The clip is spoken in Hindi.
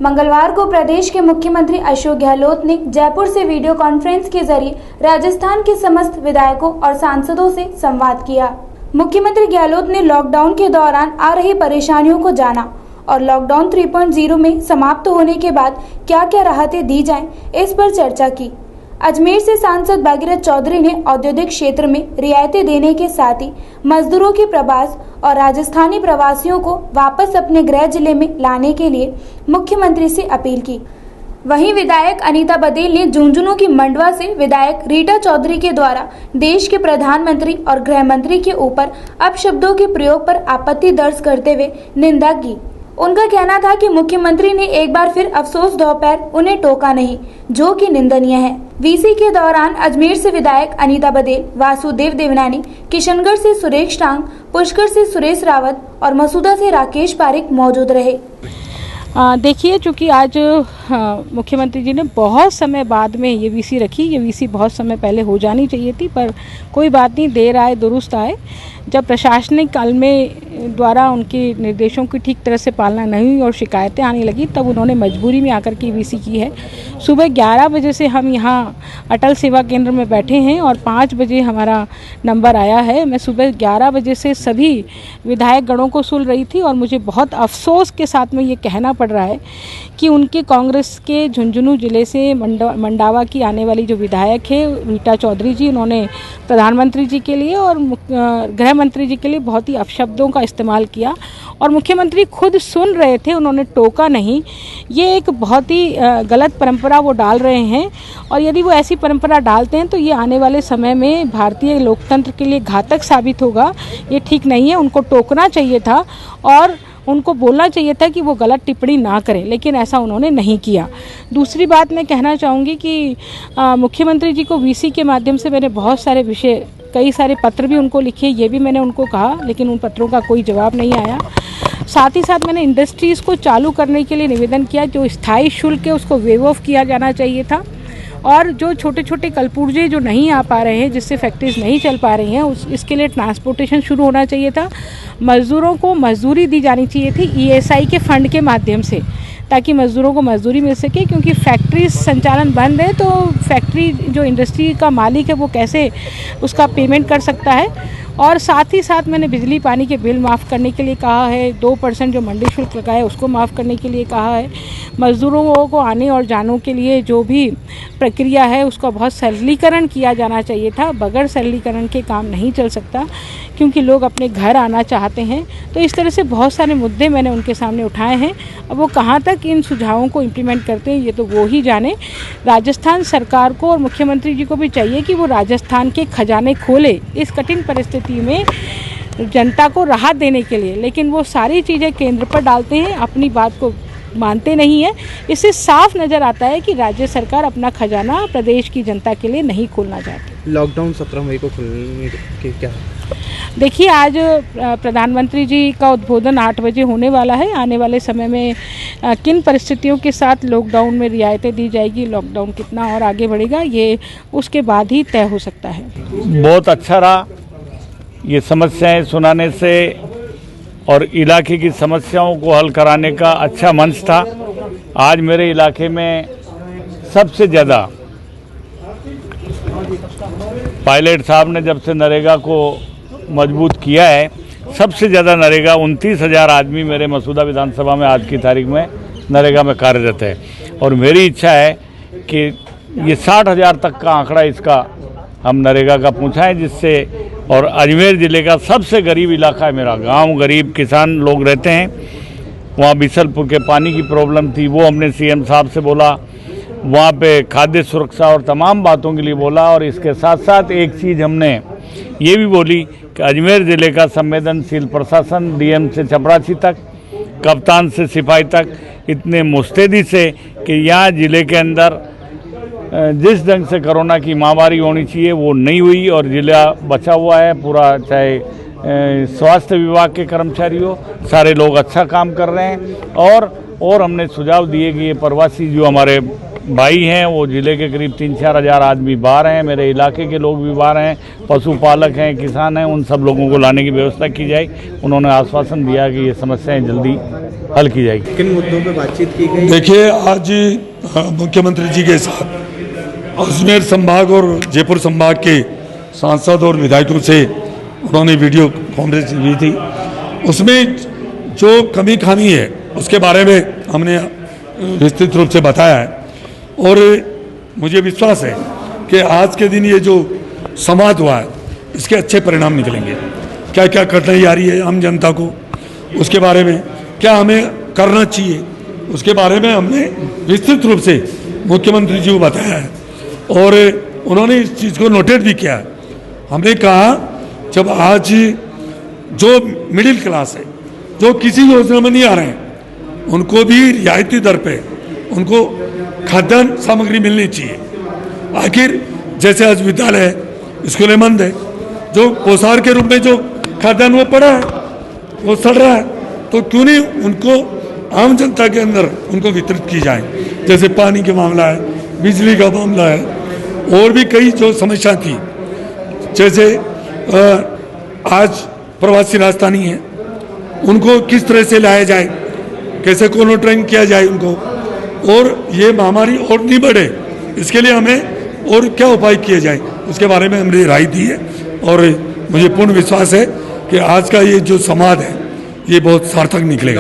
मंगलवार को प्रदेश के मुख्यमंत्री अशोक गहलोत ने जयपुर से वीडियो कॉन्फ्रेंस के जरिए राजस्थान के समस्त विधायकों और सांसदों से संवाद किया। मुख्यमंत्री गहलोत ने लॉकडाउन के दौरान आ रही परेशानियों को जाना और लॉकडाउन 3.0 में समाप्त होने के बाद क्या क्या राहतें दी जाएं, इस पर चर्चा की। अजमेर से सांसद भागीरथ चौधरी ने औद्योगिक क्षेत्र में रियायतें देने के साथ ही मजदूरों के प्रवास और राजस्थानी प्रवासियों को वापस अपने गृह जिले में लाने के लिए मुख्यमंत्री से अपील की। वहीं विधायक अनीता बदेल ने झुंझुनू की मंडवा से विधायक रीटा चौधरी के द्वारा देश के प्रधानमंत्री और गृह मंत्री के ऊपर अपशब्दों के प्रयोग पर आपत्ति दर्ज करते हुए निंदा की। उनका कहना था कि मुख्यमंत्री ने एक बार फिर अफसोस दोपहर उन्हें टोका नहीं, जो कि निंदनीय है। वीसी के दौरान अजमेर से विधायक अनीता बदेल, वासुदेव देवनानी, किशनगढ़ से सुरेश टांग, पुष्कर से सुरेश रावत और मसूदा से राकेश पारिक मौजूद रहे। देखिए, चूँकि आज मुख्यमंत्री जी ने बहुत समय बाद में ये वीसी रखी। ये वीसी बहुत समय पहले हो जानी चाहिए थी, पर कोई बात नहीं, देर आए दुरुस्त आए। जब प्रशासनिक काल में द्वारा उनके निर्देशों की ठीक तरह से पालना नहीं हुई और शिकायतें आने लगी, तब उन्होंने मजबूरी में आकर के वीसी की है। सुबह 11 बजे से हम यहाँ अटल सेवा केंद्र में बैठे हैं और 5 बजे हमारा नंबर आया है। मैं सुबह 11 बजे से सभी विधायक गणों को सुन रही थी और मुझे बहुत अफसोस के साथ में ये कहना पड़ रहा है कि उनके कांग्रेस के झुंझुनू जिले से मंडावा की आने वाली जो विधायक है रीटा चौधरी जी, उन्होंने प्रधानमंत्री जी के लिए और गृह मंत्री जी के लिए बहुत ही अपशब्दों का इस्तेमाल किया और मुख्यमंत्री खुद सुन रहे थे, उन्होंने टोका नहीं। ये एक बहुत ही गलत परंपरा वो डाल रहे हैं और यदि वो ऐसी परंपरा डालते हैं तो ये आने वाले समय में भारतीय लोकतंत्र के लिए घातक साबित होगा। ये ठीक नहीं है। उनको टोकना चाहिए था और उनको बोलना चाहिए था कि वो गलत टिप्पणी ना करें, लेकिन ऐसा उन्होंने नहीं किया। दूसरी बात मैं कहना चाहूँगी कि मुख्यमंत्री जी को वीसी के माध्यम से मैंने बहुत सारे विषय, कई सारे पत्र भी उनको लिखे, ये भी मैंने उनको कहा, लेकिन उन पत्रों का कोई जवाब नहीं आया। साथ ही साथ मैंने इंडस्ट्रीज़ को चालू करने के लिए निवेदन किया। जो स्थायी शुल्क है उसको वेव ऑफ किया जाना चाहिए था और जो छोटे छोटे कलपुर्जे जो नहीं आ पा रहे हैं, जिससे फैक्ट्रीज नहीं चल पा रही हैं, इसके लिए ट्रांसपोर्टेशन शुरू होना चाहिए था। मज़दूरों को मजदूरी दी जानी चाहिए थी ईएसआई के फंड के माध्यम से, ताकि मज़दूरों को मजदूरी मिल सके, क्योंकि फैक्ट्री संचालन बंद है तो फैक्ट्री जो इंडस्ट्री का मालिक है वो कैसे उसका पेमेंट कर सकता है। और साथ ही साथ मैंने बिजली पानी के बिल माफ़ करने के लिए कहा है, 2% जो मंडी शुल्क लगा है उसको माफ़ करने के लिए कहा है। मज़दूरों को आने और जाने के लिए जो भी प्रक्रिया है उसका बहुत सरलीकरण किया जाना चाहिए था। बगैर सरलीकरण के काम नहीं चल सकता, क्योंकि लोग अपने घर आना चाहते हैं। तो इस तरह से बहुत सारे मुद्दे मैंने उनके सामने उठाए हैं। अब वो कहाँ तक इन सुझावों को इम्प्लीमेंट करते हैं ये तो वो ही जाने। राजस्थान सरकार को और मुख्यमंत्री जी को भी चाहिए कि वो राजस्थान के खजाने खोले इस कठिन परिस्थिति में जनता को राहत देने के लिए, लेकिन वो सारी चीज़ें केंद्र पर डालते हैं, अपनी बात को मानते नहीं है। इससे साफ नज़र आता है कि राज्य सरकार अपना खजाना प्रदेश की जनता के लिए नहीं खोलना चाहती। लॉकडाउन 17 मई को खोलने के क्या है? देखिए, आज प्रधानमंत्री जी का उद्बोधन 8 बजे होने वाला है। आने वाले समय में किन परिस्थितियों के साथ लॉकडाउन में रियायतें दी जाएगी, लॉकडाउन कितना और आगे बढ़ेगा, ये उसके बाद ही तय हो सकता है। बहुत अच्छा रहा ये समस्याएं सुनाने से और इलाके की समस्याओं को हल कराने का अच्छा मंच था। आज मेरे इलाके में सबसे ज़्यादा पायलट साहब ने जब से नरेगा को मजबूत किया है, सबसे ज़्यादा नरेगा 29,000 आदमी मेरे मसूदा विधानसभा में आज की तारीख में नरेगा में कार्यरत है। और मेरी इच्छा है कि ये 60,000 तक का आंकड़ा इसका हम नरेगा का पूछा है, जिससे और अजमेर ज़िले का सबसे गरीब इलाका है मेरा गांव, गरीब किसान लोग रहते हैं। वहाँ बिसलपुर के पानी की प्रॉब्लम थी, वो हमने सीएम साहब से बोला। वहाँ पे खाद्य सुरक्षा और तमाम बातों के लिए बोला। और इसके साथ साथ एक चीज़ हमने ये भी बोली कि अजमेर ज़िले का संवेदनशील प्रशासन, डीएम से चपरासी तक, कप्तान से सिपाही तक, इतने मुस्तैदी से कि यहाँ ज़िले के अंदर जिस ढंग से कोरोना की महामारी होनी चाहिए वो नहीं हुई और जिला बचा हुआ है पूरा। चाहे स्वास्थ्य विभाग के कर्मचारी हो, सारे लोग अच्छा काम कर रहे हैं। और हमने सुझाव दिए कि ये प्रवासी जो हमारे भाई हैं वो जिले के करीब 3-4 हज़ार आदमी बाहर हैं, मेरे इलाके के लोग भी बाहर हैं, पशुपालक हैं, किसान हैं, उन सब लोगों को लाने की व्यवस्था की जाए। उन्होंने आश्वासन दिया कि ये समस्याएं जल्दी हल की जाएगी। किन मुद्दों पे बातचीत की गई? देखिए, आज मुख्यमंत्री जी के साथ अजमेर संभाग और जयपुर संभाग के सांसद और विधायकों से उन्होंने वीडियो कॉन्फ्रेंस की थी। उसमें जो कमी खामी है उसके बारे में हमने विस्तृत रूप से बताया है और मुझे विश्वास है कि आज के दिन ये जो संवाद हुआ है इसके अच्छे परिणाम निकलेंगे। क्या क्या कठिनाई आ रही है आम जनता को, उसके बारे में क्या हमें करना चाहिए, उसके बारे में हमने विस्तृत रूप से मुख्यमंत्री जी को बताया है और उन्होंने इस चीज़ को नोटेट भी किया है। हमने कहा जब आज जो मिडिल क्लास है, जो किसी योजना में नहीं आ रहे हैं, उनको भी रियायती दर पे उनको खाद्यान्न सामग्री मिलनी चाहिए। आखिर जैसे आज विद्यालय है, स्कूलें बंद है, जो पोषाहार के रूप में जो खाद्यान्न वो पड़ा है, वो सड़ रहा है, तो क्यों नहीं उनको आम जनता के अंदर उनको वितरित की जाए। जैसे पानी का मामला है, बिजली का मामला है, और भी कई जो समस्या थी, जैसे आज प्रवासी राजस्थानी हैं, उनको किस तरह से लाया जाए, कैसे क्वारंटाइन किया जाए उनको, और ये महामारी और नहीं बढ़े इसके लिए हमें और क्या उपाय किए जाए, उसके बारे में हमने राय दी है। और मुझे पूर्ण विश्वास है कि आज का ये जो संवाद है ये बहुत सार्थक निकलेगा।